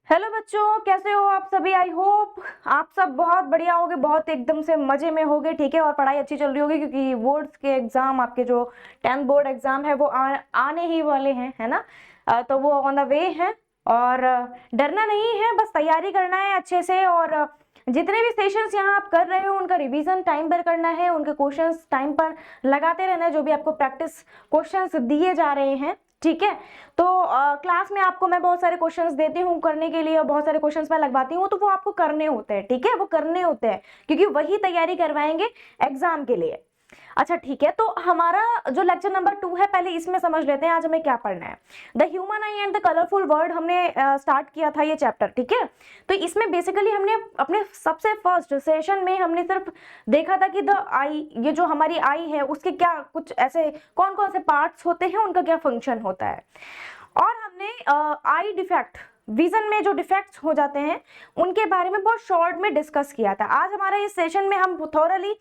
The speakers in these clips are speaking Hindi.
हेलो बच्चों, कैसे हो आप सभी। आई होप आप सब बहुत बढ़िया होगे, बहुत एकदम से मजे में होगे, ठीक है। और पढ़ाई अच्छी चल रही होगी क्योंकि बोर्ड्स के एग्जाम, आपके जो 10th बोर्ड एग्जाम है वो आने ही वाले हैं, है ना। तो वो ऑन द वे है और डरना नहीं है, बस तैयारी करना है अच्छे से। और जितने भी सेशंस यहाँ आप कर रहे हो उनका रिवीजन टाइम पर करना है, उनके क्वेश्चंस टाइम पर लगाते रहना है, जो भी आपको प्रैक्टिस क्वेश्चंस दिए जा रहे हैं, ठीक है। तो क्लास में आपको मैं बहुत सारे क्वेश्चंस देती हूँ करने के लिए और बहुत सारे क्वेश्चंस मैं लगवाती हूँ, तो वो आपको करने होते हैं, ठीक है। वो करने होते हैं क्योंकि वही तैयारी करवाएंगे एग्जाम के लिए। अच्छा ठीक है, तो हमारा जो लेक्चर नंबर 2 है, पहले इसमें समझ लेते हैं आज हमें क्या पढ़ना है। The human I and the colourful world हमने स्टार्ट किया था ये चैप्टर, ठीक है। तो इसमें बेसिकली हमने अपने सबसे फर्स्ट सेशन में हमने सिर्फ देखा था कि द आई, ये जो हमारी आई है उसके क्या कुछ ऐसे कौन कौन से पार्ट्स होते हैं, उनका क्या फंक्शन होता है। और हमने आई डिफेक्ट, विजन में जो डिफेक्ट्स हो जाते हैं उनके बारे में बहुत शॉर्ट में डिस्कस किया था। आज हमारे इस सेशन में हम थोरली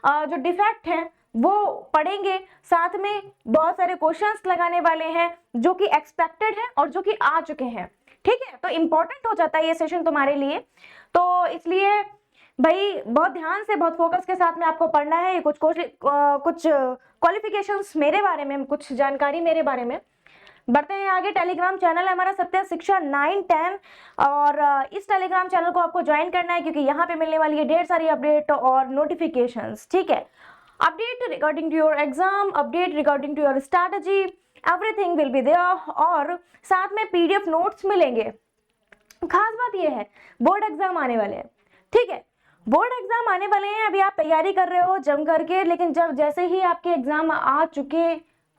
जो डिफेक्ट हैं वो पढ़ेंगे, साथ में बहुत सारे क्वेश्चंस लगाने वाले हैं जो कि एक्सपेक्टेड है और जो कि आ चुके हैं, ठीक है। तो इंपॉर्टेंट हो जाता है ये सेशन तुम्हारे लिए, तो इसलिए भाई बहुत ध्यान से, बहुत फोकस के साथ में आपको पढ़ना है। कुछ क्वालिफिकेशंस मेरे बारे में, कुछ जानकारी मेरे बारे में। बढ़ते हैं आगे। टेलीग्राम चैनल है हमारा सत्य शिक्षा 9-10 और इस टेलीग्राम चैनल को आपको ज्वाइन करना है क्योंकि यहाँ पे मिलने वाली है ढेर सारी अपडेट और नोटिफिकेशंस, ठीक है। Update regarding to your exam, update regarding to your strategy, everything will be there. और साथ में पीडीएफ नोट्स मिलेंगे। खास बात यह है बोर्ड एग्जाम आने वाले हैं, ठीक है। बोर्ड एग्जाम आने वाले हैं, अभी आप तैयारी कर रहे हो जम करके, लेकिन जब जैसे ही आपके एग्जाम आ चुके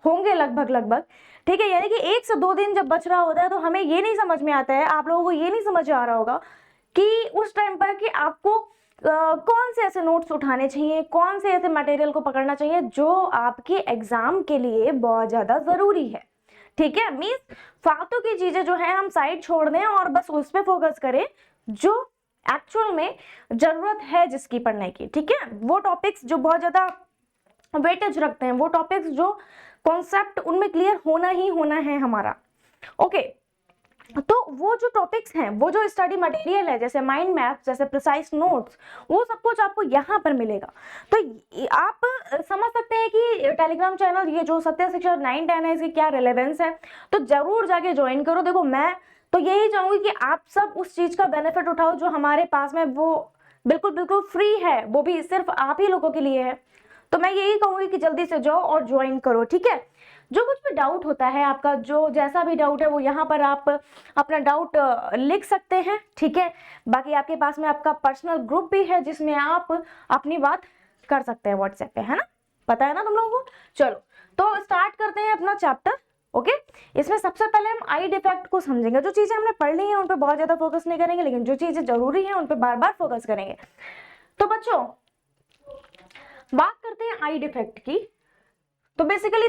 होंगे लगभग, ठीक है, यानी कि 1 से 2 दिन जब बच रहा होता है, तो हमें ये नहीं समझ में आता है, आप लोगों को ये नहीं समझ आ रहा होगा कि उस टाइम पर कि आपको कौन से ऐसे नोट्स उठाने चाहिए, कौन से ऐसे मटेरियल को पकड़ना चाहिए जो आपके एग्जाम के लिए बहुत ज्यादा जरूरी है, ठीक है। मीन्स फालतू की चीजें जो है हम साइड छोड़ दें और बस उस पर फोकस करें जो एक्चुअल में जरूरत है जिसकी पढ़ने की, ठीक है। वो टॉपिक्स जो बहुत ज्यादा वेटेज रखते हैं, वो टॉपिक्स जो कॉन्सेप्ट उनमें क्लियर होना ही होना है हमारा, ओके। तो वो जो टॉपिक्स हैं, वो जो स्टडी मटेरियल है, जैसे माइंड मैप, जैसे प्रिसाइज नोट्स, वो सब कुछ आपको यहाँ पर मिलेगा। तो आप समझ सकते हैं कि टेलीग्राम चैनल ये जो सत्य शिक्षा 9-10 है, इसकी क्या रिलेवेंस है। तो जरूर जाके ज्वाइन करो। देखो मैं तो यही चाहूंगी कि आप सब उस चीज का बेनिफिट उठाओ जो हमारे पास में वो बिल्कुल फ्री है, वो भी सिर्फ आप ही लोगों के लिए है। तो मैं यही कहूंगी कि जल्दी से जाओ और ज्वाइन करो, ठीक है। जो कुछ भी डाउट होता है आपका, जो जैसा भी डाउट है, वो यहाँ पर आप अपना डाउट लिख सकते हैं, ठीक है। बाकी आपके पास में आपका पर्सनल ग्रुप भी है जिसमें आप अपनी बात कर सकते हैं व्हाट्सएप पे, है ना, पता है ना तुम लोगों को। चलो तो स्टार्ट करते हैं अपना चैप्टर, ओके। इसमें सबसे पहले हम आई डिफेक्ट को समझेंगे। जो चीजें हमने पढ़ ली है उन पर बहुत ज्यादा फोकस नहीं करेंगे, लेकिन जो चीजें जरूरी है उन पर बार बार फोकस करेंगे। तो बच्चों बात करते हैं आई डिफेक्ट की। तो बेसिकली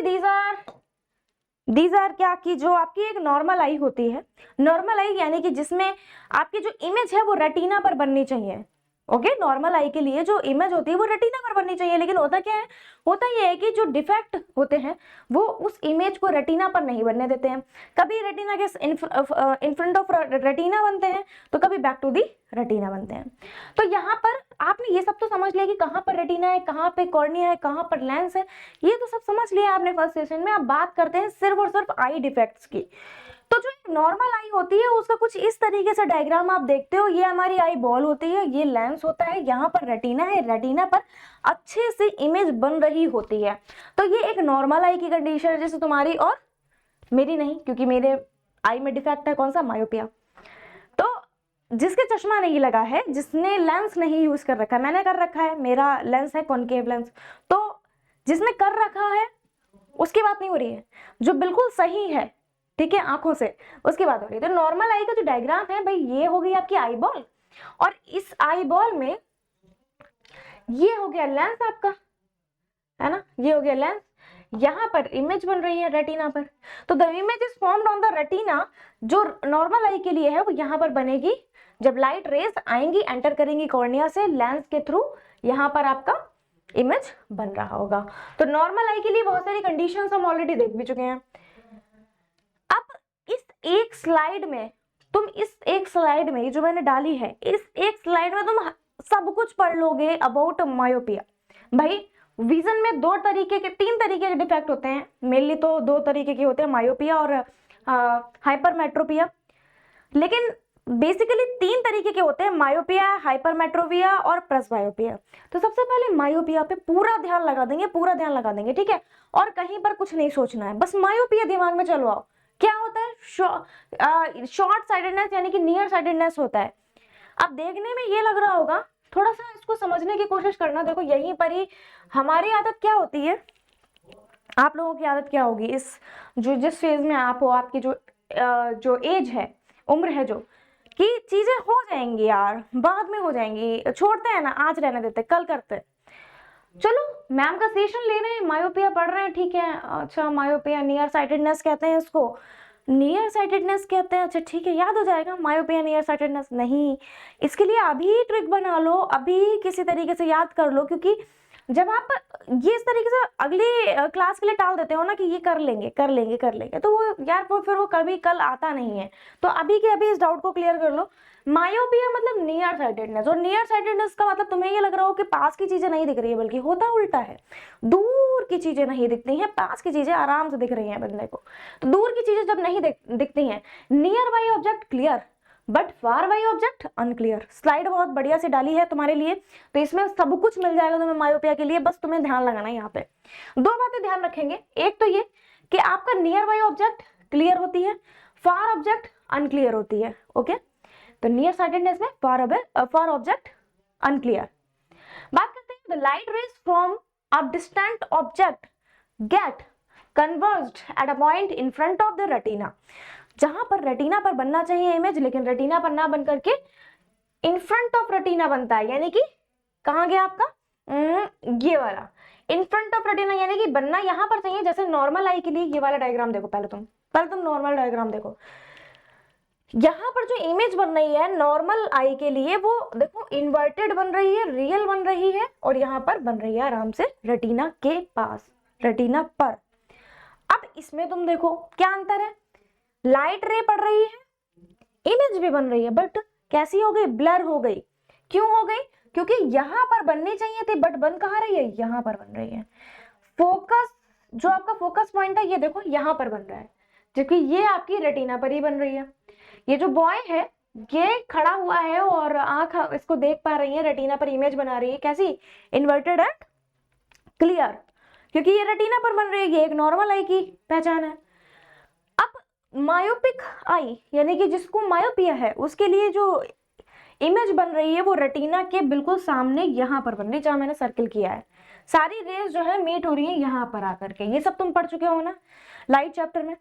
दीज आर क्या कि जो आपकी एक नॉर्मल आई होती है, नॉर्मल आई यानी कि जिसमें आपकी जो इमेज है वो रेटिना पर बननी चाहिए, ओके। नॉर्मल आई के लिए जो इमेज होती है वो रेटिना पर बननी चाहिए, लेकिन होता क्या है, होता ये है कि जो डिफेक्ट होते हैं वो उस इमेज को रेटिना पर नहीं बनने देते हैं। कभी रेटिना के इन फ्रंट ऑफ रेटिना बनते हैं, तो कभी बैक टू दी रेटिना बनते हैं। तो यहाँ पर आपने ये सब तो समझ लिया कि कहाँ पर रेटिना है, कहाँ पे कॉर्निया है, कहाँ पर लेंस है, ये तो सब समझ लिया आपने फर्स्ट सेशन में। अब बात करते हैं सिर्फ और सिर्फ आई डिफेक्ट्स की। तो जो नॉर्मल आई होती है उसका कुछ इस तरीके से डायग्राम आप देखते हो, ये हमारी आई बॉल होती है, ये लेंस होता है, यहाँ पर रेटिना है, रेटिना पर अच्छे से इमेज बन रही होती है। तो ये एक नॉर्मल आई की कंडीशन है, जैसे तुम्हारी और मेरी नहीं, क्योंकि मेरे आई में डिफेक्ट है कौन सा, मायोपिया। तो जिसके चश्मा नहीं लगा है, जिसने लेंस नहीं यूज कर रखा है, मैंने कर रखा है, मेरा लेंस है कॉनकेव लेंस, तो जिसने कर रखा है उसकी बात नहीं हो रही है, जो बिल्कुल सही है, ठीक है, आंखों से, उसकी बात हो रही है। तो नॉर्मल आई का जो डायग्राम है भाई, ये हो गई आपकी आई बॉल, और इस आई बॉल में ये हो गया लेंस आपका, है ना, ये हो गया लेंस, यहाँ पर इमेज बन रही है रेटिना पर। तो the image is formed on the retina, जो नॉर्मल आई के लिए है वो यहाँ पर बनेगी जब लाइट रेस आएंगी, एंटर करेंगी कॉर्निया से, लेंस के थ्रू यहाँ पर आपका इमेज बन रहा होगा। तो नॉर्मल आई के लिए बहुत सारी कंडीशंस हम ऑलरेडी देख भी चुके हैं। अब इस एक स्लाइड में तुम इस एक स्लाइड में, जो मैंने डाली है, इस एक स्लाइड में तुम सब कुछ पढ़ लोगे अबाउट मायोपिया। भाई विजन में तीन तरीके के डिफेक्ट होते हैं, मेनली तो दो तरीके के होते हैं, मायोपिया और हाइपरमेट्रोपिया। लेकिन बेसिकली तीन तरीके के होते हैं, मायोपिया, हाइपरमेट्रोपिया और प्रेसबायोपिया। तो सबसे पहले मायोपिया पे पूरा ध्यान लगा देंगे, ठीक है। और कहीं पर कुछ नहीं सोचना है, बस मायोपिया दिमाग में चलवाओ। क्या होता है? शॉर्ट साइडेडनेस यानी कि नियर साइडेडनेस होता है। अब देखने में ये लग रहा होगा, थोड़ा सा इसको समझने की कोशिश करना। देखो यहीं पर ही हमारी आदत क्या होती है, आप लोगों की आदत क्या होगी, जिस फेज में आप हो, आपकी जो एज है, उम्र है, जो कि चीजें हो जाएंगी यार, बाद में हो जाएंगी, छोड़ते हैं ना, आज रहने देते, कल करते। चलो मैम का सेशन ले रहे हैं, मायोपिया पढ़ रहे हैं, ठीक है। अच्छा मायोपिया, नियर साइटेडनेस कहते हैं इसको, नियर साइटेडनेस कहते हैं, अच्छा ठीक है, याद हो जाएगा मायोपिया नियर साइटेडनेस। नहीं, इसके लिए अभी ट्रिक बना लो, अभी किसी तरीके से याद कर लो, क्योंकि जब आप ये इस तरीके से अगली क्लास के लिए टाल देते हो ना कि ये कर लेंगे, तो वो यार फिर वो कभी कल आता नहीं है। तो अभी के अभी इस डाउट को क्लियर कर लो। मायोपिया मतलब नियर साइटेडनेस, और नियर साइटेडनेस का मतलब तुम्हें ये लग रहा हो कि पास की चीजें नहीं दिख रही है, बल्कि होता उल्टा है, दूर की चीजें नहीं दिखती हैं, पास की चीजें आराम से दिख रही हैं बंदे को। तो दूर की चीजें जब नहीं दिखती हैं, near by object clear but far by object unclear. Slide बहुत बढ़िया से डाली है तुम्हारे लिए, तो इसमें सब कुछ मिल जाएगा तुम्हें मायोपिया के लिए, बस तुम्हें ध्यान लगाना है। यहाँ पे दो बातें ध्यान रखेंगे, एक तो ये कि आपका नियर बाई ऑब्जेक्ट क्लियर होती है, फार ऑब्जेक्ट अनक्लियर होती है। ओके, तो नियर साइटेडनेस में फार ऑब्जेक्ट अनक्लियर। बात करते हैं, the light rays from a distant object get converged at a point in front of the retina. जहां पर रेटिना पर बनना चाहिए इमेज, लेकिन रेटिना पर ना बन करके इन फ्रंट ऑफ रेटिना बनता है, यानी कि कहां गया आपका ये वाला इन फ्रंट ऑफ रेटिना, यानी कि बनना यहां पर चाहिए। जैसे नॉर्मल आई के लिए ये वाला डायग्राम देखो, पहले तुम नॉर्मल डायग्राम देखो। यहाँ पर जो इमेज बन रही है नॉर्मल आई के लिए, वो देखो इन्वर्टेड बन रही है, रियल बन रही है, और यहाँ पर बन रही है आराम से रेटिना के पास, रेटिना पर। अब इसमें तुम देखो क्या अंतर है, लाइट रे पड़ रही है, इमेज भी बन रही है, बट कैसी हो गई, ब्लर हो गई। क्यों हो गई? क्योंकि यहां पर बननी चाहिए थी, बट बन कहाँ रही है, यहां पर बन रही है। फोकस, जो आपका फोकस पॉइंट है, ये देखो यहां पर बन रहा है, जबकि ये आपकी रेटिना पर ही बन रही है। ये जो बॉय है ये खड़ा हुआ है और आंख इसको देख पा रही है, रेटिना पर इमेज बना रही है, कैसी, इन्वर्टेड एंड क्लियर, क्योंकि ये रेटिना पर बन रही है। ये एक नॉर्मल आई की पहचान है। मायोपिक आई यानी कि जिसको मायोपिया है, उसके लिए जो इमेज बन रही है वो रेटिना के बिल्कुल सामने यहां पर बन रही है, जहां मैंने सर्किल किया है। सारी रेज जो है मीट हो रही है यहां पर आकर के, ये सब तुम पढ़ चुके हो ना लाइट चैप्टर में।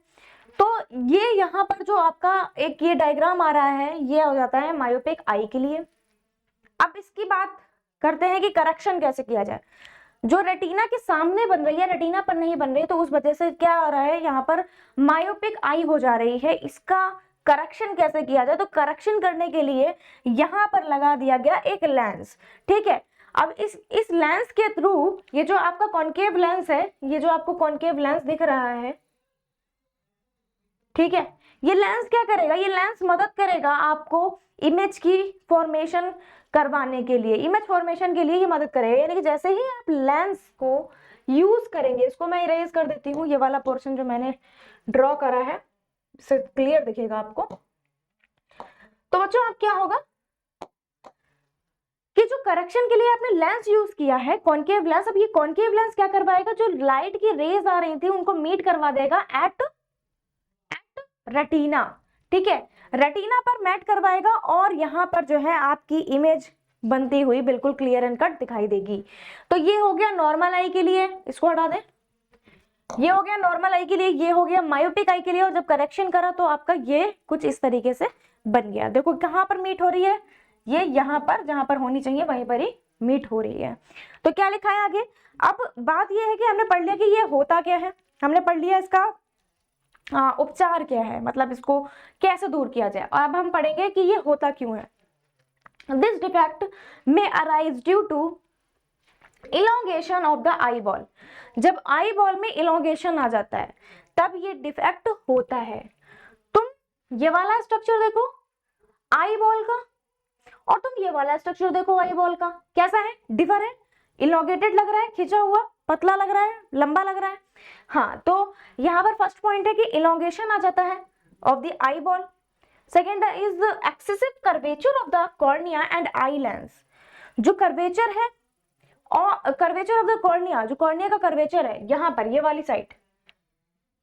तो ये यहाँ पर जो आपका एक ये डायग्राम आ रहा है, ये हो जाता है मायोपिक आई के लिए। अब इसकी बात करते हैं कि करेक्शन कैसे किया जाए। जो रेटिना के सामने बन रही है, रेटिना पर नहीं बन रही है, तो उस वजह से क्या आ रहा है, यहाँ पर मायोपिक आई हो जा रही है। इसका करेक्शन कैसे किया जाए, तो करेक्शन करने के लिए यहाँ पर लगा दिया गया एक लेंस, ठीक है। अब इस लेंस के थ्रू ये जो आपका कॉन्केव लेंस है, ये जो आपको कॉन्केव लेंस दिख रहा है, ठीक है, ये लेंस क्या करेगा, ये लेंस मदद करेगा आपको इमेज की फॉर्मेशन करवाने के लिए, इमेज फॉर्मेशन के लिए ये मदद करेगा। यानी कि जैसे ही आप लेंस को यूज करेंगे, इसको मैं इरेज कर देती हूँ, ये वाला पोर्शन जो मैंने ड्रॉ करा है, इससे क्लियर दिखेगा आपको। तो बच्चों अब क्या होगा कि जो करेक्शन के लिए आपने लेंस यूज किया है कॉन्केव लेंस, अब ये कॉन्केव लेंस क्या करवाएगा, जो लाइट की रेज आ रही थी उनको मीट करवा देगा एट रेटिना, ठीक है, रेटिना पर मैट करवाएगा, और यहाँ पर जो है आपकी इमेज बनती हुई बिल्कुल क्लियर एंड कट दिखाई देगी। तो ये हो गया नॉर्मल आई के लिए, इसको हटा दें, ये हो गया नॉर्मल आई के लिए, ये हो गया मायोपिक आई के लिए। और जब करेक्शन करा तो आपका ये कुछ इस तरीके से बन गया। देखो कहाँ पर मीट हो रही है, ये यहाँ पर जहां पर होनी चाहिए वहीं पर ही मीट हो रही है। तो क्या लिखा है आगे, अब बात यह है कि हमने पढ़ लिया कि ये होता क्या है, हमने पढ़ लिया इसका उपचार क्या है, मतलब इसको कैसे दूर किया जाए। और अब हम पढ़ेंगे कि ये होता क्यों है। This defect may arise due to elongation of the eyeball. जब आई बॉल में इलोंगेशन आ जाता है तब ये डिफेक्ट होता है। तुम ये वाला स्ट्रक्चर देखो, आई बॉल का, और तुम ये वाला स्ट्रक्चर देखो आई बॉल का कैसा है, डिफर है, इलॉन्गेटेड लग रहा है, खिंचा हुआ, पतला लग रहा है, लंबा लग रहा है। हाँ, तो यहाँ पर फर्स्ट पॉइंट है कि इलॉन्गेशन आ जाता है of the eye ball. Second is the excessive curvature of the cornea and eye lens. जो कर्वेचर है और कर्वेचर ऑफ द कॉर्निया, जो कॉर्निया का कर्वेचर है यहाँ पर, ये वाली साइड,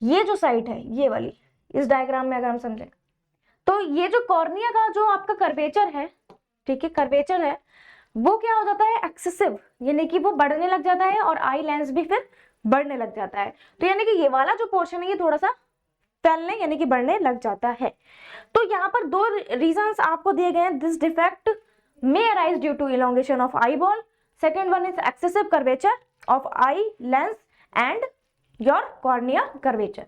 ये जो साइड है ये वाली, इस डायग्राम में अगर हम समझें तो ये जो कॉर्निया का जो आपका कर्वेचर है, ठीक है, कर्वेचर है, वो क्या हो जाता है, एक्सेसिव, यानी कि वो बढ़ने लग जाता है और आई लेंस भी फिर बढ़ने लग जाता है। तो यानी कि ये वाला जो पोर्शन है ये थोड़ा सा फैलने यानी कि बढ़ने लग जाता है। तो यहाँ पर दो रीजंस आपको दिए गए हैं, this defect may arise due to elongation of eyeball, second one is excessive curvature of eye lens and your cornea curvature,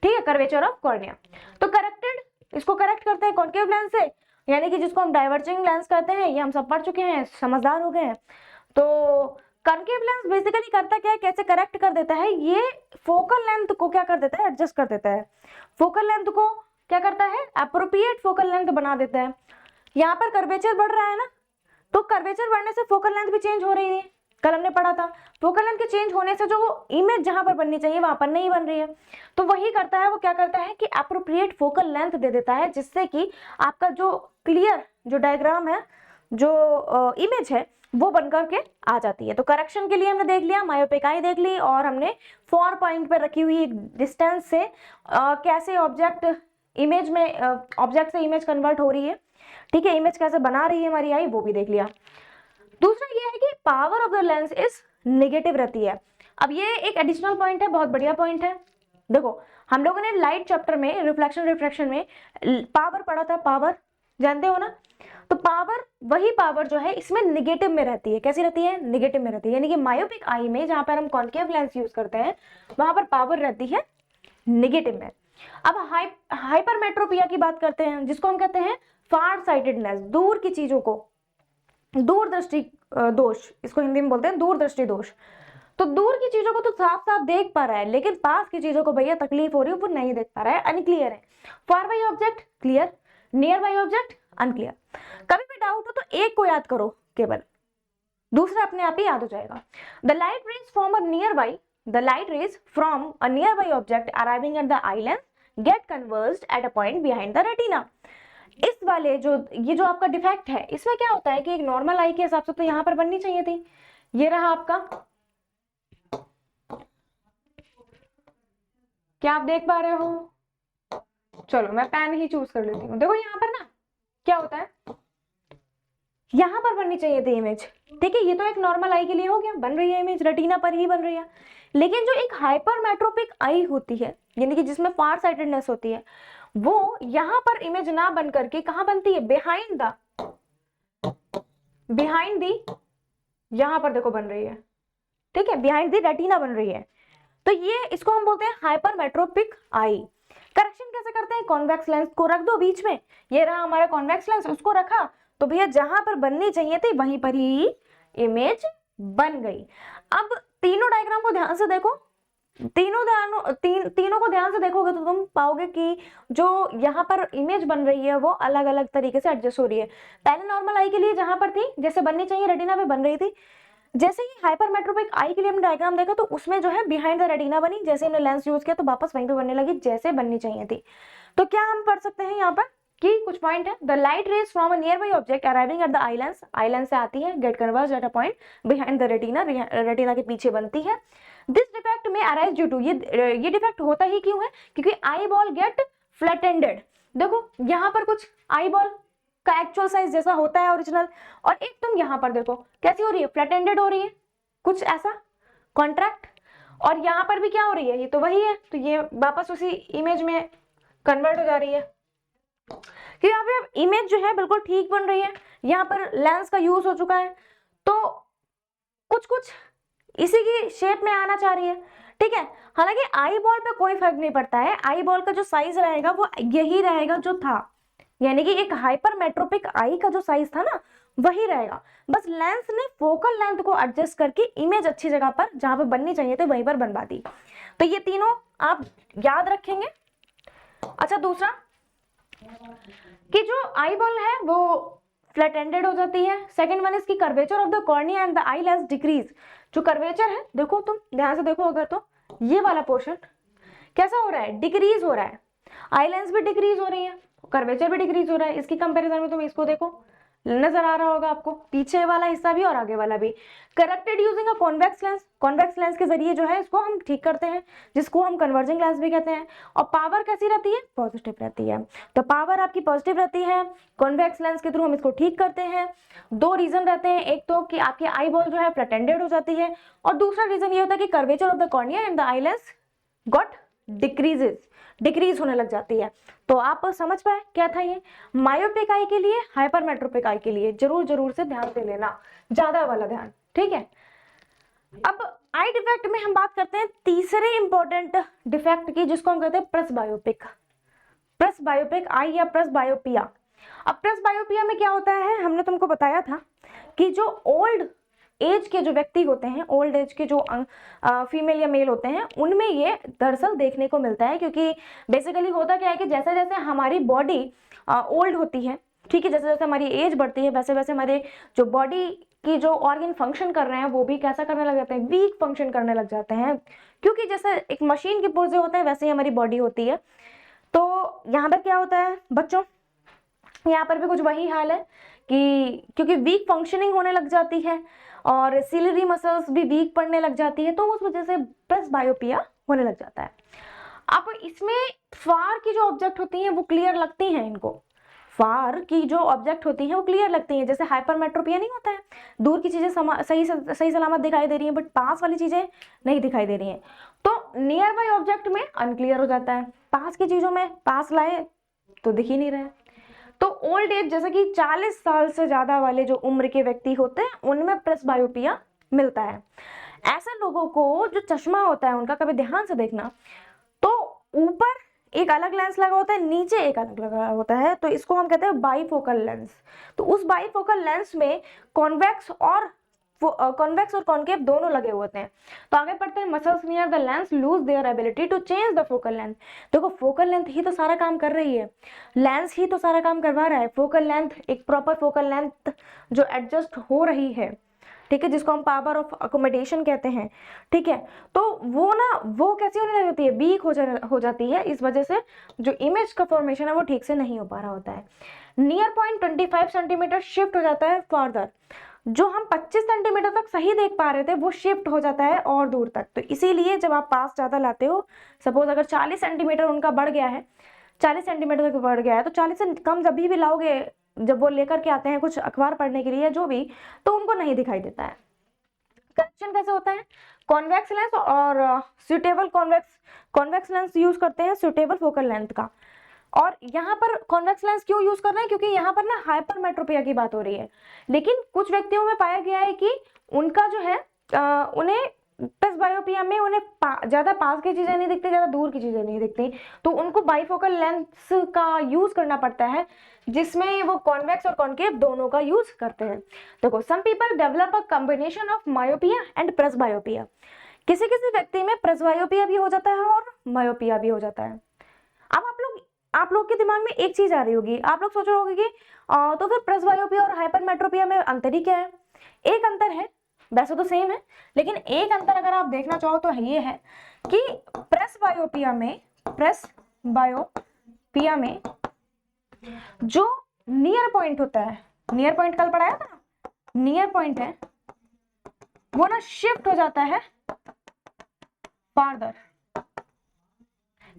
ठीक है, curvature of cornea। तो करेक्टेड, इसको करेक्ट करते हैं कॉन्केव लेंस से, यानी कि जिसको हम डाइवर्जिंग लेंस कहते हैं, ये हम सब पढ़ चुके हैं, समझदार हो गए हैं। तो कॉन्केव लेंस बेसिकली करता क्या है, कैसे करेक्ट कर देता है, ये फोकल लेंथ को क्या कर देता है, एडजस्ट कर देता है, फोकल लेंथ को क्या करता है, एप्रोप्रिएट फोकल लेंथ बना देता है। यहाँ पर कर्वेचर बढ़ रहा है ना, तो कर्वेचर बढ़ने से फोकल लेंथ भी चेंज हो रही है, कल हमने पढ़ा था। फोकल लेंथ के चेंज होने से जो इमेज जहां पर बननी चाहिए वहां पर नहीं बन रही है, तो वही करता है, वो क्या करता है कि एप्रोप्रिएट फोकल लेंथ दे देता है, जिससे कि आपका जो क्लियर जो डायग्राम है, जो इमेज है, वो बनकर के आ जाती है। तो करेक्शन के लिए हमने देख लिया, मायोपिक आई देख ली, और हमने 4 पॉइंट पर रखी हुई डिस्टेंस से कैसे ऑब्जेक्ट इमेज में, ऑब्जेक्ट से इमेज कन्वर्ट हो रही है, ठीक है, इमेज कैसे बना रही है हमारी आई, वो भी देख लिया। दूसरा ये है कि power of the lens is negative रहती है। अब ये एक एडिशनल पॉइंट है, बहुत बढ़िया पॉइंट है। देखो हम लोगों ने लाइट चैप्टर में रिफ्लेक्शन रिफ्रैक्शन में पावर पढ़ा था, पावर जानते हो ना, तो पावर, वही पावर जो है इसमें नेगेटिव में रहती है। कैसी रहती है, नेगेटिव में रहती है, यानी कि मायोपिक आई में जहां पर हम कॉन्केव लेंस यूज करते हैं वहां पर पावर रहती है नेगेटिव में। अब हाइपरमेट्रोपिया की बात करते हैं, जिसको हम कहते हैं फार साइटेडनेस, दूर की चीजों को, दूरदृष्टि दोष, इसको हिंदी में बोलते हैं दूरदृष्टि दोष। तो दूर की चीजों को तो साफ साफ देख पा रहा है, लेकिन पास की चीजों को भैया तकलीफ हो रही है, वो नहीं देख पा रहा है, अनक्लियर है। Far by object clear, near by object unclear. कभी भी डाउट हो तो एक को याद करो केवल, दूसरा अपने आप ही याद हो जाएगा। The light rays from a near by, the light rays from a nearby object arriving at the eye lens get converged at a point behind the retina। इस वाले जो ये जो आपका डिफेक्ट है, इसमें क्या होता है कि एक नॉर्मल आई के हिसाब से तो यहाँ पर बननी चाहिए थी, ये रहा आपका, क्या आप देख पा रहे हो, चलो मैं पेन ही चूज कर लेती हूँ। देखो यहाँ पर ना क्या होता है, यहाँ पर बननी चाहिए थी इमेज, ठीक है, ये तो एक नॉर्मल आई के लिए हो गया, बन रही है इमेज, रेटिना पर ही बन रही है। लेकिन जो एक हाइपरमेट्रोपिक आई होती है, यानी कि जिसमें फार साइटेडनेस होती है, वो यहाँ पर इमेज ना बन करके कहाँ बनती है, बिहाइंड दी, यहाँ पर देखो बन रही है, ठीक है, बिहाइंड दी रेटिना बन रही है। तो ये, इसको हम बोलते हैं हाइपरमेट्रोपिक आई। करेक्शन कैसे करते हैं, कॉन्वेक्स लेंस को रख दो बीच में, ये रहा हमारा कॉन्वेक्स लेंस, उसको रखा तो भैया जहां पर बननी चाहिए थी वहीं पर ही इमेज बन गई। अब तीनों डायग्राम को ध्यान से देखो, तीनों को ध्यान से देखोगे तो तुम पाओगे कि जो यहाँ पर इमेज बन रही है वो अलग अलग तरीके से एडजस्ट हो रही है। पहले नॉर्मल आई के लिए जहां पर थी, जैसे बननी चाहिए रेटिना पे बन रही थी, जैसे ही हाइपरमेट्रोपिक आई के लिए हमने डायग्राम देखा तो उसमें जो है बिहाइंड द रेटिना बनी, जैसे हमने लेंस यूज किया तो वापस वहीं पे बनने लगी जैसे बननी चाहिए थी। तो क्या हम पढ़ सकते हैं यहाँ पर कि कुछ पॉइंट है, the light rays from a near by object arriving at the eye lens से आती है, get converge at a point behind the retina, retina के पीछे बनती है। This defect may arise due to, ये डिफेक्ट होता ही क्यों है, क्योंकि आई बॉल गेट फ्लैटेंडेड। देखो यहाँ पर कुछ आई बॉल का एक्चुअल साइज जैसा होता है ओरिजिनल, और एक तुम यहाँ पर देखो कैसी हो रही है, फ्लैटेंडेड हो रही है, कुछ ऐसा कॉन्ट्रैक्ट, और यहाँ पर भी क्या हो रही है, ये तो वही है, तो ये वापस उसी इमेज में कन्वर्ट हो जा रही है। कि यहाँ पे इमेज जो है बिल्कुल ठीक बन रही है, यहाँ पर लेंस का यूज हो चुका है, तो कुछ कुछ इसी की शेप में आना चाह रही है, ठीक है। हालांकि आई बॉल पे कोई फर्क नहीं पड़ता है, आई बॉल का जो साइज रहेगा वो यही रहेगा जो था, यानी कि एक हाइपरमेट्रोपिक आई का जो साइज था ना वही रहेगा, बस लेंस ने फोकल लेंथ को एडजस्ट करके इमेज अच्छी जगह पर जहां पर बननी चाहिए थी वहीं पर बनवा दी। तो ये तीनों आप याद रखेंगे। अच्छा दूसरा, कि जो आई बॉल है वो फ्लैट एंडेड हो जाती है। सेकंड वन इसकी curvature of the cornea and the eye lens decrease. जो कर्वेचर है, देखो तुम ध्यान से देखो अगर, तो ये वाला पोर्शन कैसा हो रहा है, डिक्रीज हो रहा है। आई लेंस भी डिक्रीज हो रही है, कर्वेचर भी डिक्रीज हो रहा है। इसकी कंपैरिजन में तुम इसको देखो, नजर आ रहा होगा आपको, पीछे वाला हिस्सा भी और आगे वाला भी। Corrected using a convex lens, convex lens के जरिए जो है इसको हम ठीक करते हैं, जिसको हम कन्वर्जिंग लेंस भी कहते हैं। और पावर कैसी रहती है, पॉजिटिव रहती है। तो पावर आपकी पॉजिटिव रहती है, कॉन्वेक्स लेंस के थ्रू हम इसको ठीक करते हैं। दो रीजन रहते हैं, एक तो कि आपकी आई बॉल जो है फ्लैट एंडेड हो जाती है, और दूसरा रीजन ये होता है कि curvature of the cornea and the eye lens got decrease होने लग जाती है। तो आप समझ पाए क्या था ये, मायोपिक आई के लिए, हाइपरमेट्रोपिक आई के लिए जरूर से ध्यान दे लेना, ज्यादा वाला ध्यान, ठीक है। अब आई डिफेक्ट में हम बात करते हैं तीसरे इंपॉर्टेंट डिफेक्ट की, जिसको हम कहते हैं प्रेसबायोपिक आई या प्रेसबायोपिया। अब प्रेसबायोपिया में क्या होता है, हमने तुमको बताया था कि जो ओल्ड एज के जो व्यक्ति होते हैं, ओल्ड एज के जो फीमेल या मेल होते हैं, उनमें ये दरअसल देखने को मिलता है। क्योंकि बेसिकली होता क्या है कि जैसे जैसे हमारी बॉडी ओल्ड होती है, ठीक है, जैसे जैसे हमारी एज बढ़ती है, वैसे वैसे हमारे जो बॉडी की जो ऑर्गन फंक्शन कर रहे हैं वो भी कैसा करने लग जाते हैं, वीक फंक्शन करने लग जाते हैं। क्योंकि जैसे एक मशीन के पुर्जे होते हैं वैसे ही हमारी बॉडी होती है। तो यहाँ पर क्या होता है बच्चों, यहाँ पर भी कुछ वही हाल है कि क्योंकि वीक फंक्शनिंग होने लग जाती है और सिलरी मसल्स भी वीक पड़ने लग जाती है, तो उस वजह से प्रेसबायोपिया होने लग जाता है। अब इसमें फार की जो ऑब्जेक्ट होती हैं वो क्लियर लगती हैं, इनको फार की जो ऑब्जेक्ट होती हैं वो क्लियर लगती हैं। जैसे हाइपरमेट्रोपिया नहीं होता है, दूर की चीजें सही सलामत दिखाई दे रही हैं, बट पास वाली चीजें नहीं दिखाई दे रही हैं। तो नियर बाय ऑब्जेक्ट में अनक्लियर हो जाता है, पास की चीजों में पास लाए तो दिख ही नहीं रहे। तो ओल्ड एज जैसे कि 40 साल से ज्यादा वाले जो उम्र के व्यक्ति होते हैं उनमें प्रेसबायोपिया मिलता है। ऐसे लोगों को जो चश्मा होता है उनका कभी ध्यान से देखना, तो ऊपर एक अलग लेंस लगा होता है, नीचे एक अलग लगा होता है, तो इसको हम कहते हैं बाईफोकल लेंस। तो उस बाईफोकल लेंस में कॉन्वेक्स और कॉनकेव दोनों लगे होते हैं। तो आगे पढ़ते हैं, muscles near the lens lose their ability to change the focal length. देखो फोकल लेंथ ही तो सारा काम कर रही है, लेंस ही तो सारा काम करवा रहा है। फोकल लेंथ, एक प्रॉपर फोकल लेंथ जो एडजस्ट हो रही है, ठीक है, जिसको हम पावर ऑफ अकोमोडेशन कहते हैं, ठीक है। तो वो कैसी होने लग जाती है, वीक हो जाती है। इस वजह से जो इमेज का फॉर्मेशन है वो ठीक से नहीं हो पा रहा होता है। नियर पॉइंट 25 सेंटीमीटर शिफ्ट हो जाता है फर्दर, जो हम 25 सेंटीमीटर तक सही देख पा रहे थे वो शिफ्ट हो जाता है और दूर तक। तो इसीलिए जब आप पास ज्यादा लाते हो, सपोज अगर 40 सेंटीमीटर उनका बढ़ गया है, 40 सेंटीमीटर तक बढ़ गया है, तो 40 से कम जब भी लाओगे, जब वो लेकर के आते हैं कुछ अखबार पढ़ने के लिए जो भी, तो उनको नहीं दिखाई देता है। करेक्शन कैसे होता है, कॉन्वेक्स लेंस और सुटेबल कॉन्वेक्स लेंस यूज करते हैं सुटेबल फोकल लेंथ का। और यहाँ पर कॉन्वेक्स लेंस क्यों यूज कर रहे हैं, क्योंकि यहाँ पर ना हाइपरमेट्रोपिया की बात हो रही है। लेकिन कुछ व्यक्तियों में पाया गया है कि उनका जो है उन्हें प्रेसबायोपिया में उन्हें ज्यादा पास की चीजें नहीं दिखती, ज्यादा दूर की चीजें नहीं दिखती, तो उनको बाईफोकल लेंस का यूज करना पड़ता है, जिसमें वो कॉन्वेक्स और कॉनकेव दोनों का यूज करते हैं। देखो, some people develop a combination of myopia and presbyopia. किसी किसी व्यक्ति में प्रेसबायोपिया भी हो जाता है और मायोपिया भी हो जाता है। अब आप लोग के दिमाग में एक चीज आ रही होगी, आप लोग सोच रहे होंगे कि तो फिर प्रेसबायोपिया और हाइपरमेट्रोपिया में अंतर ही क्या है। एक अंतर है, वैसे तो सेम है, लेकिन एक अंतर अगर आप देखना चाहो तो ये है कि प्रेसबायोपिया में जो नियर पॉइंट होता है, नियर पॉइंट कल पढ़ाया था ना, नियर पॉइंट है वो ना शिफ्ट हो जाता है फार्दर,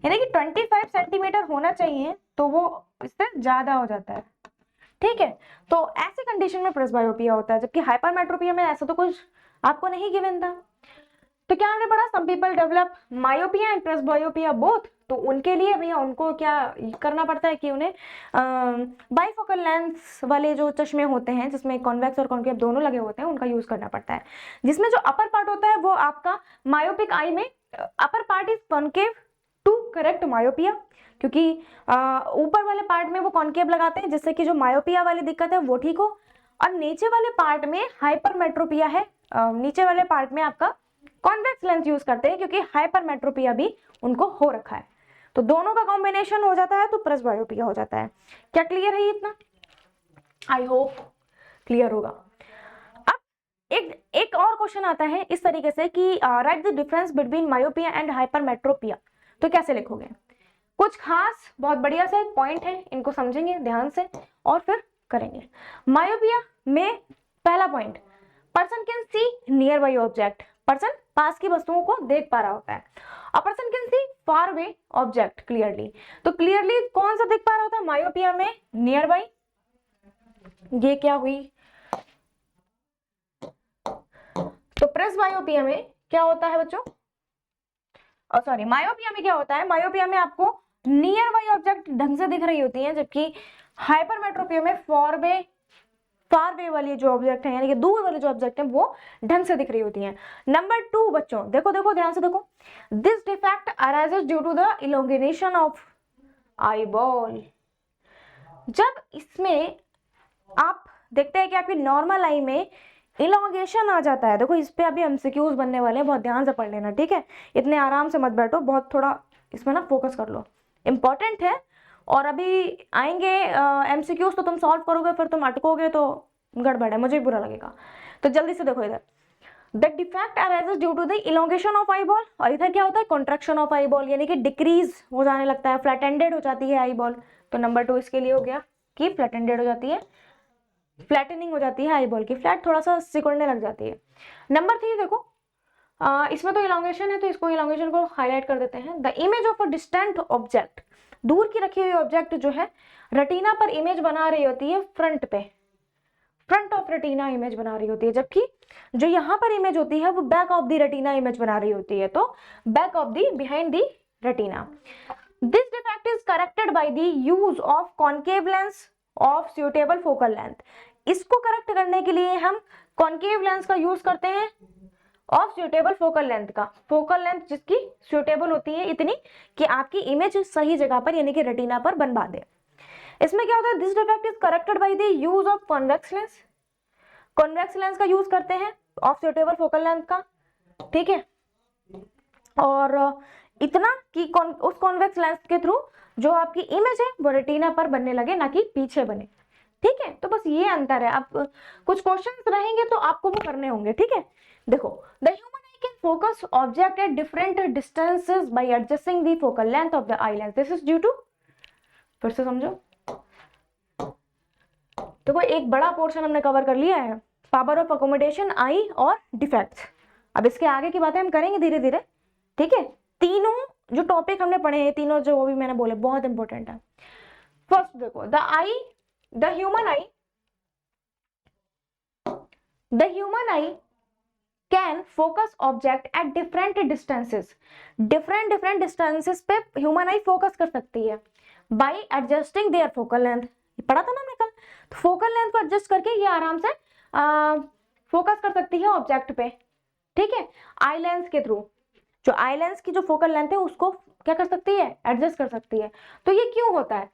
यानी कि 25 सेंटीमीटर होना चाहिए तो वो इससे ज्यादा हो जाता है, ठीक है। तो ऐसी कंडीशन में प्रेसबायोपिया होता है, जबकि हाइपरमेट्रोपिया में ऐसा तो कुछ आपको नहीं गिवन था। तो क्या हमने पढ़ा, some people develop myopia and presbyopia both. तो उनके लिए भैया उनको क्या करना पड़ता है कि उन्हें बाईफोकल लेंस वाले जो चश्मे होते हैं जिसमें कॉन्वेक्स और कॉनकेव दोनों लगे होते हैं उनका यूज करना पड़ता है, जिसमें जो अपर पार्ट होता है वो आपका मायोपिक आई में upper part is concave to correct myopia, क्योंकि ऊपर वाले पार्ट में वो कॉनकेव लगाते हैं जिससे कि जो मायोपिया वाली दिक्कत है वो ठीक हो, और नीचे वाले पार्ट में हाइपरमेट्रोपिया है, नीचे वाले पार्ट में आपका कॉन्वेक्स लेंस यूज करते हैं क्योंकि हाइपरमेट्रोपिया भी उनको हो रखा है। तो दोनों का कॉम्बिनेशन हो जाता है तो प्रेसबायोपिया हो जाता है। क्या क्लियर है इतना? आई होप क्लियर होगा। अब एक और क्वेश्चन आता है इस तरीके से कि right the difference between myopia and hypermetropia. तो कैसे लिखोगे? कुछ खास बहुत बढ़िया से पॉइंट है, इनको समझेंगे ध्यान से और फिर करेंगे। मायोपिया में पहला point, person can see near by object, person पास की वस्तुओं को देख पा रहा होता है। A person can see far away object clearly, तो क्लियरली कौन सा देख पा रहा होता है मायोपिया में? Near by. ये क्या हुई? तो प्रेसबायोपिया में क्या होता है बच्चों? सॉरी, मायोपिया में क्या होता है? मायोपिया में आपको नियर बाई ऑब्जेक्ट ढंग से दिख रही होती है, जबकि हाइपरमेट्रोपिया में फार वे वाली जो ऑब्जेक्ट है, यानी कि दूर वाले जो ऑब्जेक्ट है, वो ढंग से दिख रही होती हैं। नंबर 2 बच्चों, देखो देखो ध्यान से देखो, this defect arises due to the elongation of eyeball. जब इसमें आप देखते हैं कि आपकी नॉर्मल आई में इलोंगेशन आ जाता है, देखो इस पे अभी एमसीक्यूज बनने वाले हैं, बहुत ध्यान से पढ़ लेना, ठीक है? इतने आराम से मत बैठो, बहुत थोड़ा इसमें ना फोकस कर लो, इंपॉर्टेंट है। और अभी आएंगे एमसीक्यूज, तो तुम सॉल्व करोगे, फिर तुम अटकोगे तो गड़बड़ है, मुझे भी बुरा लगेगा। तो जल्दी से देखो इधर, the defect arises due to the elongation of eyeball, और इधर क्या होता है? कॉन्ट्रैक्शन ऑफ आईबॉल, यानी कि डिक्रीज हो जाने लगता है, फ्लैटेंडेड हो जाती है आईबॉल। तो नंबर 2 इसके लिए हो गया कि फ्लैटेंडेड हो जाती है, फ्लैटनिंग हो जाती है आईबॉल की, फ्लैट थोड़ा सा सिकुड़ने लग जाती है। नंबर 3 देखो, इसमें तो इलोंगेशन है, तो इसको इलोंगेशन को हाईलाइट कर देते हैं। The image of a distant object, दूर की रखी हुई ऑब्जेक्ट जो है रेटिना पर इमेज बना रही होती है, फ्रंट पे, फ्रंट ऑफ रेटिना इमेज बना रही होती है, जबकि जो यहाँ पर इमेज होती है वो back of the retina image बना रही होती है, तो back of the behind the retina. This defect is corrected by the use of concave lens of suitable focal length. इसको करेक्ट करने के लिए हम कॉन्केव लेंस का यूज करते हैं ऑफ सुटेबल फोकल लेंथ का, फोकल लेंथ जिसकी सुटेबल होती है इतनी कि आपकी इमेज सही जगह पर यानी कि रेटिना पर बनवा दे। इसमें क्या होता है? This defect is corrected by the use of convex lens, convex lens का यूज करते हैं ऑफ सुटेबल फोकल लेंथ का, ठीक है? और इतना कि उस कॉन्वेक्स लेंस के थ्रू जो आपकी इमेज है वो रेटिना पर बनने लगे, ना कि पीछे बने, ठीक है? तो बस ये अंतर है। अब कुछ क्वेश्चंस रहेंगे तो आपको वो करने होंगे, ठीक है? देखो, the human eye can focus object at different distances by adjusting the focal length of the eye lens, this is due to, फिर से समझो, देखो एक बड़ा पोर्शन हमने कवर कर लिया है, पावर ऑफ अकोमोडेशन, आई और डिफेक्ट्स। अब इसके आगे की बातें हम करेंगे धीरे धीरे, ठीक है? तीनों जो टॉपिक हमने पढ़े हैं, तीनों जो भी मैंने बोले बहुत इंपॉर्टेंट है। फर्स्ट देखो, the human eye can focus object at different distances, different distances पे ह्यूमन आई फोकस कर सकती है by adjusting their focal length, पढ़ा था ना हमने कल। तो फोकल लेंथ को एडजस्ट करके ये आराम से फोकस कर सकती है ऑब्जेक्ट पे, ठीक है? आई लेंस के थ्रू, जो आई लेंस की जो फोकल लेंथ है उसको क्या कर सकती है? एडजस्ट कर सकती है। तो ये क्यों होता है?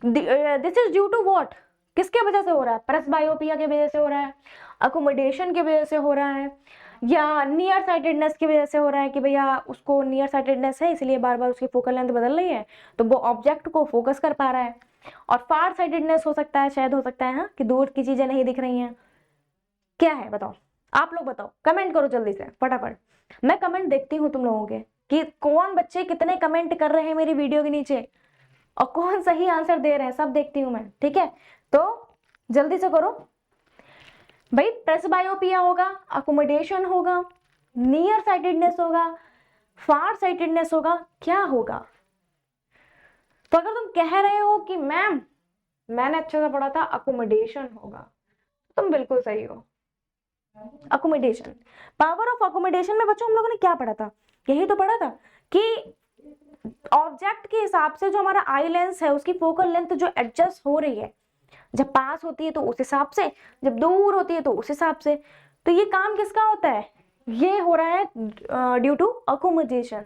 This is due to what, किसके वजह से हो रहा है? प्रेसबायोपिया की वजह से हो रहा है, अकोमोडेशन की वजह से हो रहा है, या नियर साइटेडनेस की वजह से हो रहा है कि भैया उसको नियर साइटेडनेस है इसलिए बार बार उसकी फोकल लेंथ बदल रही है, तो वो ऑब्जेक्ट को फोकस कर पा रहा है। और फार साइटेडनेस हो सकता है, शायद हो सकता है, हाँ, कि दूर की चीजें नहीं दिख रही हैं। क्या है बताओ, आप लोग बताओ, कमेंट करो जल्दी से फटाफट, मैं कमेंट देखती हूँ तुम लोगों के कि कौन बच्चे कितने कमेंट कर रहे हैं मेरी वीडियो के नीचे और कौन सही आंसर दे रहे हैं, सब देखती हूँ मैं, ठीक है? तो जल्दी से करो भाई। प्रेसबायोपिया होगा, अकोमोडेशन होगा, नियर साइटेडनेस होगा, फार साइटेडनेस होगा, क्या होगा? तो अगर तुम कह रहे हो कि मैम मैंने अच्छे से पढ़ा था, अकोमोडेशन होगा, तुम बिल्कुल सही हो। अकोमोडेशन, पावर ऑफ अकोमोडेशन में बच्चों हम लोगों ने क्या पढ़ा था? यही तो पढ़ा था कि ऑब्जेक्ट के हिसाब से जो हमारा आई लेंस है उसकी फोकल लेंथ जो एडजस्ट हो रही है, जब पास होती है तो उस हिसाब से, जब दूर होती है तो उस हिसाब से। तो ये काम किसका होता है? ये हो रहा है due to accommodation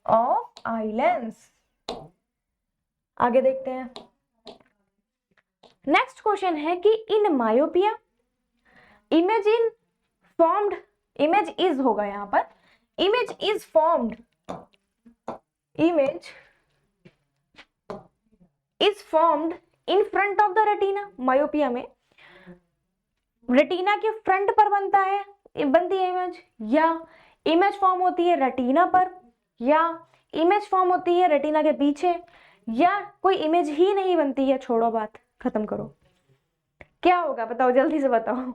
of eye lens. आगे देखते हैं। नेक्स्ट क्वेश्चन है कि इन मायोपिया इमेज इज होगा, यहां पर image is formed is formed in front of the retina. Myopia में रेटिना के फ्रंट पर बनती है इमेज, या इमेज फॉर्म होती है रेटिना पर, या इमेज फॉर्म होती है रेटिना के पीछे, या कोई इमेज ही नहीं बनती है। छोड़ो बात, खत्म करो। क्या होगा बताओ, जल्दी से बताओ।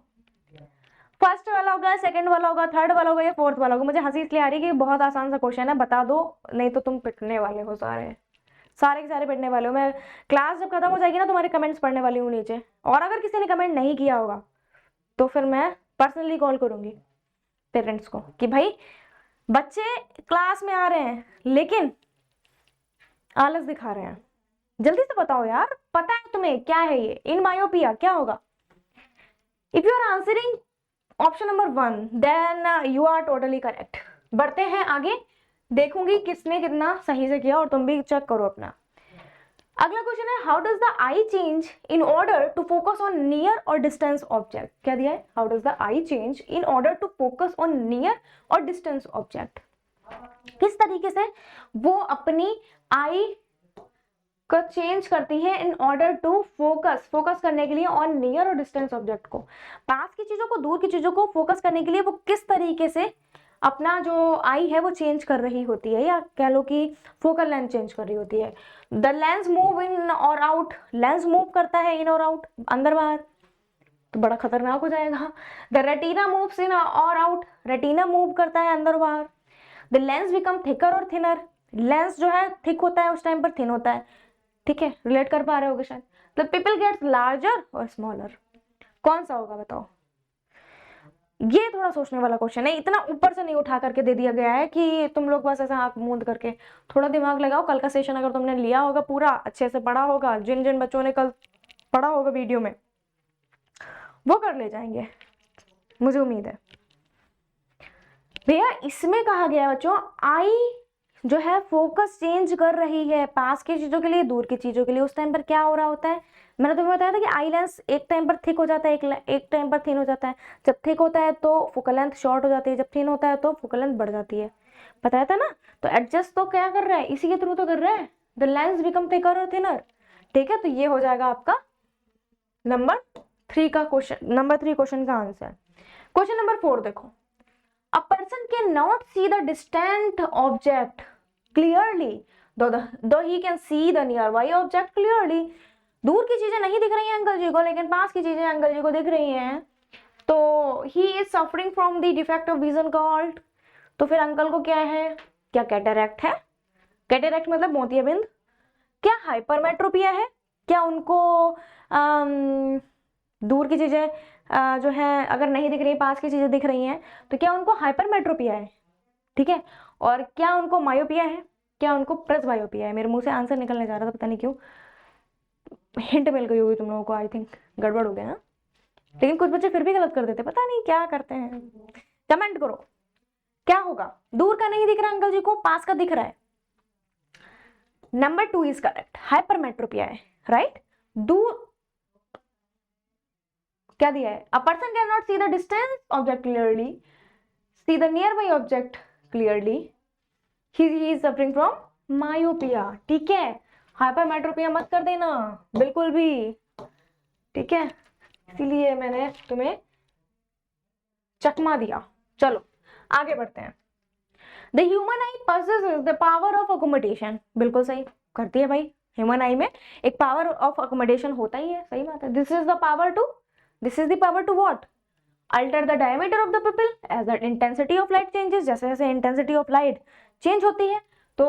फर्स्ट वाला होगा, सेकंड वाला होगा, थर्ड वाला होगा या फोर्थ वाला होगा? मुझे हंसी इसलिए आ रही है कि बहुत आसान सा क्वेश्चन है, बता दो, नहीं तो तुम पिटने वाले हो सारे के सारे पिटने वाले हो। मैं क्लास जब खत्म हो जाएगी ना, तुम्हारे कमेंट्स पढ़ने वाली हूँ नीचे, और अगर किसी ने कमेंट नहीं किया होगा तो फिर मैं पर्सनली कॉल करूंगी पेरेंट्स को कि भाई बच्चे क्लास में आ रहे हैं लेकिन आलस दिखा रहे हैं। जल्दी से बताओ यार, पता है तुम्हें क्या है ये इन मायोपिया, क्या होगा? If you are answering option number 1 then you are totally correct. बढ़ते हैं आगे, देखूंगी किसने कितना सही से किया और तुम भी चेक करो अपना। अगला क्वेश्चन है, how does the eye change in order to focus on near or distance object? क्या दिया है? How does the eye change in order to focus on near or distance object? किस तरीके से वो अपनी आई को चेंज करती है इन ऑर्डर टू फोकस करने के लिए on near or distance object को। पास की चीजों को, दूर की चीजों को फोकस करने के लिए वो किस तरीके से अपना जो आई है वो चेंज कर रही होती है, या कह लो कि फोकल लेंथ चेंज कर रही होती है। द लेंस मूव इन और आउट, लेंस मूव करता है इन और आउट, अंदर बाहर, तो बड़ा खतरनाक हो जाएगा। द रेटिना मूव्स इन और आउट, रेटिना मूव करता है अंदर बाहर। द लेंस बिकम थिकर और थिनर, लेंस जो है थिक होता है उस टाइम पर थिन होता है। ठीक है, रिलेट कर पा रहे होगे शायद। द पीपल गेट्स लार्जर और स्मॉलर, कौन सा होगा बताओ? ये थोड़ा सोचने वाला क्वेश्चन है, इतना ऊपर से नहीं उठा करके दे दिया गया है कि तुम लोग बस ऐसा आंख मूंद करके, थोड़ा दिमाग लगाओ। कल का सेशन अगर तुमने लिया होगा, पूरा अच्छे से पढ़ा होगा, जिन जिन बच्चों ने कल पढ़ा होगा वीडियो में, वो कर ले जाएंगे, मुझे उम्मीद है। भैया इसमें कहा गया बच्चों, आई जो है फोकस चेंज कर रही है पास की चीजों के लिए, दूर की चीजों के लिए। उस टाइम पर क्या हो रहा होता है, मैंने तुम्हें बताया था कि आई लेंस एक टाइम पर थिक हो जाता है, एक टाइम पर थिन हो जाता है। जब थिक होता है तो फोकल लेंथ शॉर्ट हो जाती है, जब थिन होता है तो फोकल लेंथ बढ़ जाती है। बताया था ना? तो एडजस्ट तो क्या कर रहा है, इसी के थ्रू तो कर रहा है, द लेंस बिकम थिकर और थिनर। ठीक है, तो ये हो जाएगा आपका नंबर 3 का क्वेश्चन, नंबर 3 क्वेश्चन का आंसर। क्वेश्चन नंबर 4 देखो, अ person can not see the distant object clearly though he can see the nearby object clearly। दूर की चीजें नहीं दिख रही हैं अंकल जी को, लेकिन पास की चीजें अंकल जी को दिख रही हैं, तो he is suffering from the defect of vision called। तो फिर अंकल को क्या है, क्या कैटरैक्ट है? कैटरैक्ट मतलब मोतियाबिंद। क्या हाइपरमेट्रोपिया है? क्या उनको दूर की चीजें जो है अगर नहीं दिख रही, पास की चीजें दिख रही हैं, तो क्या उनको हाइपरमेट्रोपिया है? ठीक है, और क्या उनको मायोपिया है? क्या उनको प्रेसबायोपिया है? मेरे मुंह से आंसर निकलने जा रहा था, पता नहीं क्यों, हिंट मिल गई होगी तुम लोगों को, आई थिंक गड़बड़ हो गया ना। लेकिन कुछ बच्चे फिर भी गलत कर देते, पता नहीं क्या करते हैं। कमेंट करो क्या होगा। दूर का नहीं दिख रहा अंकल जी को, पास का दिख रहा है। नंबर 2 इज करेक्ट, हाइपरमेट्रोपिया है, राइट। दूर क्या दिया है, a person can not see the distance object clearly, see the near by object clearly, he is suffering from myopia। ठीक है, हाइपरमेट्रोपिया मत कर देना बिल्कुल भी, ठीक है, इसीलिए मैंने तुम्हें चकमा दिया। चलो आगे बढ़ते हैं। The human I possesses the power of accommodation, बिल्कुल सही करती है भाई, ह्यूमन आई में एक पावर ऑफ अकोमोडेशन होता ही है, सही बात है। This is the power to what, alter the diameter of the pupil as the intensity of light changes. जैसे जैसे इंटेंसिटी ऑफ लाइट चेंज होती है तो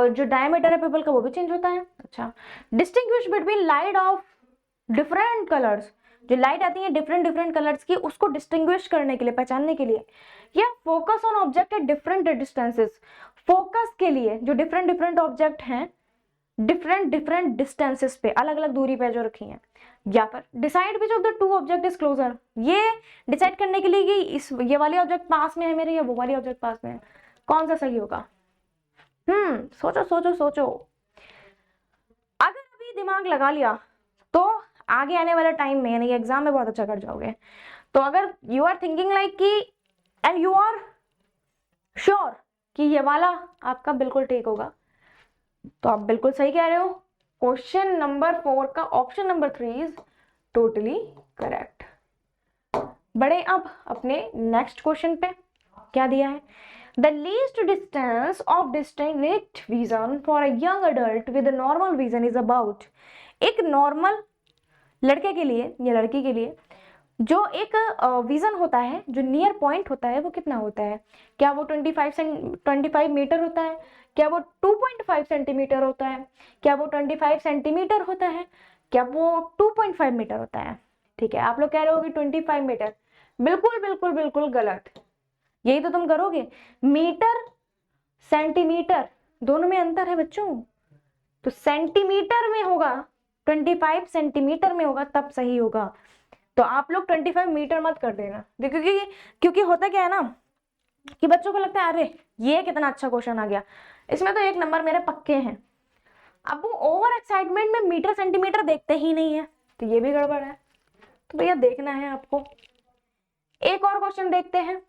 जो डायमीटर है पिपल का वो भी चेंज होता है। अच्छा, distinguish between light of different colours, जो लाइट आती है डिफरेंट कलर्स की, उसको डिस्टिंग्विश करने के लिए, पहचानने के लिए, या focus on object at different distances, focus के लिए जो डिफरेंट ऑब्जेक्ट हैं डिफरेंट डिस्टेंसेस पे, अलग अलग दूरी पे जो रखी हैं, या पर decide which of the two object is closer, ये डिसाइड करने के लिए कि ये वाली ऑब्जेक्ट पास में है मेरे या वो वाली ऑब्जेक्ट पास में है, कौन सा सही होगा। सोचो। अगर अभी दिमाग लगा लिया तो आगे आने वाले टाइम में यानी एग्जाम में बहुत अच्छा कर जाओगे। तो अगर यू आर थिंकिंग लाइक कि एंड यू आर श्योर कि ये वाला आपका बिल्कुल ठीक होगा, तो आप बिल्कुल सही कह रहे हो। क्वेश्चन नंबर 4 का option number 3 is totally correct. बढ़े अब अपने नेक्स्ट क्वेश्चन पे। क्या दिया है? The least distance of distinct vision for a young adult with normal vision is about. एक नॉर्मल लड़के के लिए या लड़की के लिए जो एक विजन होता है, जो नियर पॉइंट होता है, वो कितना होता है? क्या वो 25 मीटर होता है? क्या वो 2.5 सेंटीमीटर होता है? क्या वो 25 सेंटीमीटर होता है? क्या वो 2.5 मीटर होता है? ठीक है, आप लोग कह रहे हो कि 25 मीटर। बिल्कुल बिल्कुल बिल्कुल गलत। यही तो तुम करोगे। मीटर सेंटीमीटर दोनों में अंतर है बच्चों, तो सेंटीमीटर में होगा, 25 सेंटीमीटर में होगा तब सही होगा। तो आप लोग 25 मीटर मत कर देना, क्योंकि होता क्या है ना कि बच्चों को लगता है अरे ये कितना अच्छा क्वेश्चन आ गया, इसमें तो 1 नंबर मेरे पक्के हैं। अब वो ओवर एक्साइटमेंट में मीटर सेंटीमीटर देखते ही नहीं है, तो ये भी गड़बड़ है। तो भैया देखना है आपको। एक और क्वेश्चन देखते हैं।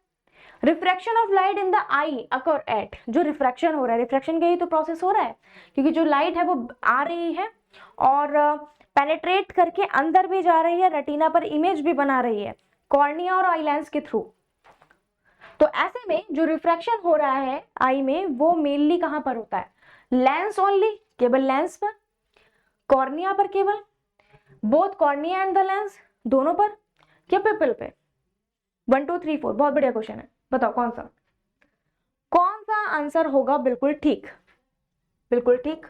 Refraction of light in the I occur at. जो रिफ्रैक्शन हो रहा है, रिफ्रैक्शन का ही तो प्रोसेस हो रहा है, क्योंकि जो लाइट है वो आ रही है और पेनेट्रेट करके अंदर भी जा रही है, रेटिना पर इमेज भी बना रही है कॉर्निया और आई लेंस के थ्रू। तो ऐसे में जो रिफ्रैक्शन हो रहा है आई में, वो मेनली कहां पर होता है? लेंस ओनली, केवल लेंस पर, कॉर्निया पर केवल, both cornea and the lens दोनों पर, क्या पिपल पे? 1 2 3 4। बहुत बढ़िया क्वेश्चन है, बताओ कौन सा आंसर होगा? बिल्कुल ठीक, बिल्कुल ठीक।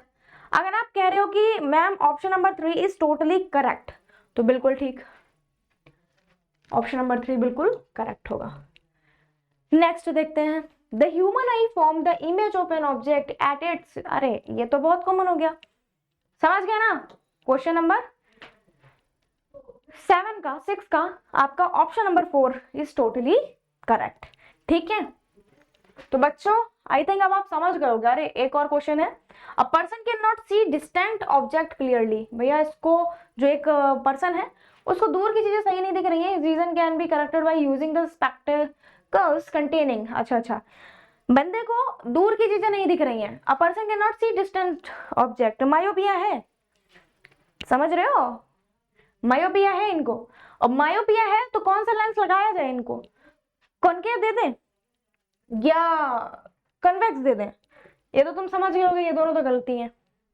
अगर आप कह रहे हो कि ma'am option number 3 is totally correct, तो बिल्कुल ठीक, ऑप्शन नंबर 3 बिल्कुल करेक्ट होगा। नेक्स्ट देखते हैं। The human I form the image of an object at its. अरे ये तो बहुत कॉमन हो गया, समझ गया ना? क्वेश्चन नंबर 6 का आपका option number 4 is totally correct. ठीक है, तो बच्चों आई थिंक अब आप समझ गए होगे। अरे एक और क्वेश्चन है। A person can not see distant object clearly. भैया इसको, जो एक पर्सन है उसको दूर की चीजें सही नहीं दिख रही है। Reason can be corrected by using the spectacles containing. अच्छा, बंदे को दूर की चीजें नहीं दिख रही हैं। अ person can not see distant object, myopia है, समझ रहे हो? मायोपिया है इनको, और मायोपिया है तो कौन सा लेंस लगाया जाए इनको? कॉनकेव दे दें या कन्वेक्स दे दें? ये तो तुम समझ गए होगे, ये दोनों तो गलती है।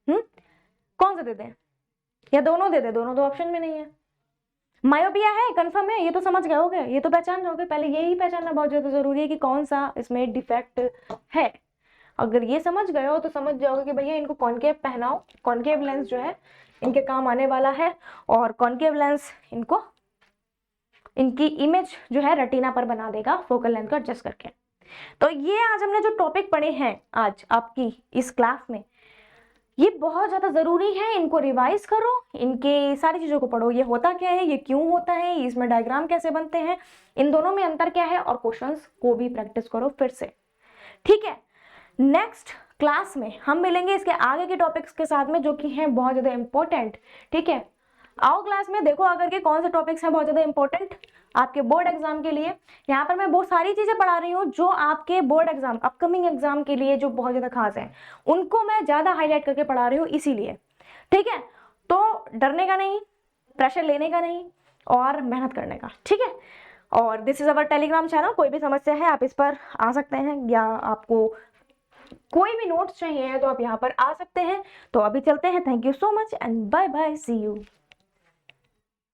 कौन सा दे दें या दोनों दे दें? दोनों तो ऑप्शन में नहीं है। मायोपिया है, कंफर्म है, ये तो समझ गए होगे, ये तो पहचान जाओगे। पहले यही पहचानना बहुत ज्यादा जरूरी है कि कौन सा इसमें डिफेक्ट है। अगर ये समझ गए हो तो समझ जाओगे कि भैया इनको कॉनकेव पहनाओ, कॉनकेव लेंस जो है इनके काम आने वाला है, और कॉनकेव लेंस इनको, इनकी इमेज जो है रेटिना पर बना देगा फोकल लेंथ को एडजस्ट करके। तो ये आज हमने जो टॉपिक पढ़े हैं आज आपकी इस क्लास में, ये बहुत ज्यादा जरूरी है। इनको रिवाइज करो, इनके सारी चीजों को पढ़ो। ये होता क्या है, ये क्यों होता है, इसमें डायग्राम कैसे बनते हैं, इन दोनों में अंतर क्या है, और क्वेश्चंस को भी प्रैक्टिस करो फिर से। ठीक है, नेक्स्ट क्लास में हम मिलेंगे इसके आगे के टॉपिक्स के साथ में, जो कि हैं बहुत ज्यादा इंपॉर्टेंट। ठीक है, आओ क्लास में देखो आकर के कौन से टॉपिक्स हैं बहुत ज्यादा इंपॉर्टेंट आपके बोर्ड एग्जाम के लिए। यहाँ पर मैं बहुत सारी चीजें पढ़ा रही हूँ जो आपके बोर्ड एग्जाम, अपकमिंग एग्जाम के लिए जो बहुत ज्यादा खास है, उनको मैं ज्यादा हाईलाइट करके पढ़ा रही हूँ इसीलिए। ठीक है, तो डरने का नहीं, प्रेशर लेने का नहीं, और मेहनत करने का। ठीक है, और this is our Telegram channel. कोई भी समस्या है आप इस पर आ सकते हैं, या आपको कोई भी नोट्स चाहिए तो आप यहाँ पर आ सकते हैं। तो अभी चलते हैं, thank you so much and bye bye, see you.